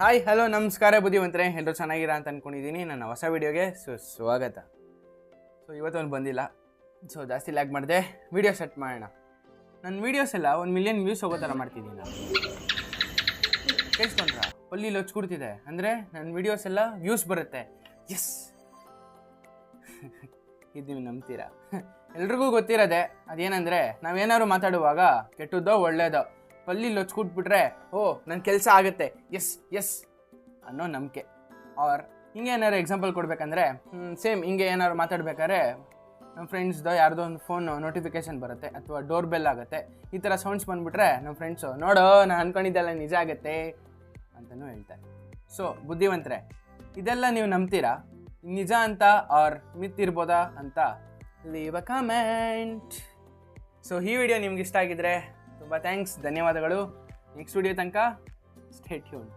Hi hello ನಮಸ್ಕಾರ ಬುದ್ಧಿವಂತರೆ, ಎಲ್ಲರೂ ಚೆನ್ನಾಗಿರ ಅಂತ ಅಂದ್ಕೊಂಡಿದ್ದೀನಿ. ನನ್ನ ಹೊಸ ವೀಡಿಯೋಗೆ ಸ್ವಾಗತ. ಇವತ್ತೊಂದು ಬಂದಿಲ್ಲ, ಜಾಸ್ತಿ ಲ್ಯಾಗ್ ಮಾಡಿದೆ. ವೀಡಿಯೋ ಸೆಟ್ ಮಾಡೋಣ. ನನ್ನ ವೀಡಿಯೋಸ್ ಎಲ್ಲ 1 ಮಿಲಿಯನ್ ವ್ಯೂಸ್ ಹೋಗೋ ಥರ ಮಾಡ್ತಿದ್ದೀನಿ ನಾನು. ಕೇಳಿಸ್ಕೊಂಡ್ರ? ಪಲ್ಲಿ ಲೊಚ್ಕೊಡ್ತಿದೆ ಅಂದರೆ ನನ್ನ ವೀಡಿಯೋಸ್ ಎಲ್ಲ ವ್ಯೂಸ್ ಬರುತ್ತೆ. ಎಸ್ ಇದು ನೀವು ನಂಬ್ತೀರಾ? ಎಲ್ರಿಗೂ ಗೊತ್ತಿರೋದೆ ಅದೇನೆಂದರೆ, ನಾವೇನಾದ್ರು ಮಾತಾಡುವಾಗ ಕೆಟ್ಟದ್ದೋ ಒಳ್ಳೇದೋ ಪಲ್ಲಿ ಲೊಚ್ಕೊಟ್ಬಿಟ್ರೆ ನನ್ನ ಕೆಲಸ ಆಗುತ್ತೆ, ಎಸ್ ಎಸ್ ಅನ್ನೋ ನಂಬಿಕೆ. ಆರ್ ಹಿಂಗೆ ಏನಾರು ಎಕ್ಸಾಂಪಲ್ ಕೊಡ್ಬೇಕಂದ್ರೆ, ಸೇಮ್ ಹಿಂಗೆ ಏನಾದ್ರು ಮಾತಾಡ್ಬೇಕಾದ್ರೆ ನಮ್ಮ ಫ್ರೆಂಡ್ಸ್ದು ಯಾರ್ದೋ ಒಂದು ಫೋನ್ ನೋಟಿಫಿಕೇಶನ್ ಬರುತ್ತೆ ಅಥವಾ ಡೋರ್ ಬೆಲ್ ಆಗುತ್ತೆ. ಈ ಥರ ಸೌಂಡ್ಸ್ ಬಂದುಬಿಟ್ರೆ ನಮ್ಮ ಫ್ರೆಂಡ್ಸು ನೋಡೋ ನಾನು ಅಂದ್ಕೊಂಡಿದ್ದೆಲ್ಲ ನಿಜ ಆಗುತ್ತೆ ಅಂತಲೂ ಹೇಳ್ತಾರೆ. ಬುದ್ಧಿವಂತರೆ, ಇದೆಲ್ಲ ನೀವು ನಂಬ್ತೀರಾ? ನಿಜ ಅಂತ ಆರ್ ಮಿತ್ ಇರ್ಬೋದಾ ಅಂತ ಲೀವ್ ಅ ಕಮೆಂಟ್. ಈ ವಿಡಿಯೋ ನಿಮ್ಗೆ ಇಷ್ಟ ಆಗಿದ್ರೆ ತುಂಬ ಥ್ಯಾಂಕ್ಸ್, ಧನ್ಯವಾದಗಳು. ನೆಕ್ಸ್ಟ್ ವಿಡಿಯೋ ತನಕ ಸ್ಟೇ ಟ್ಯೂನ್.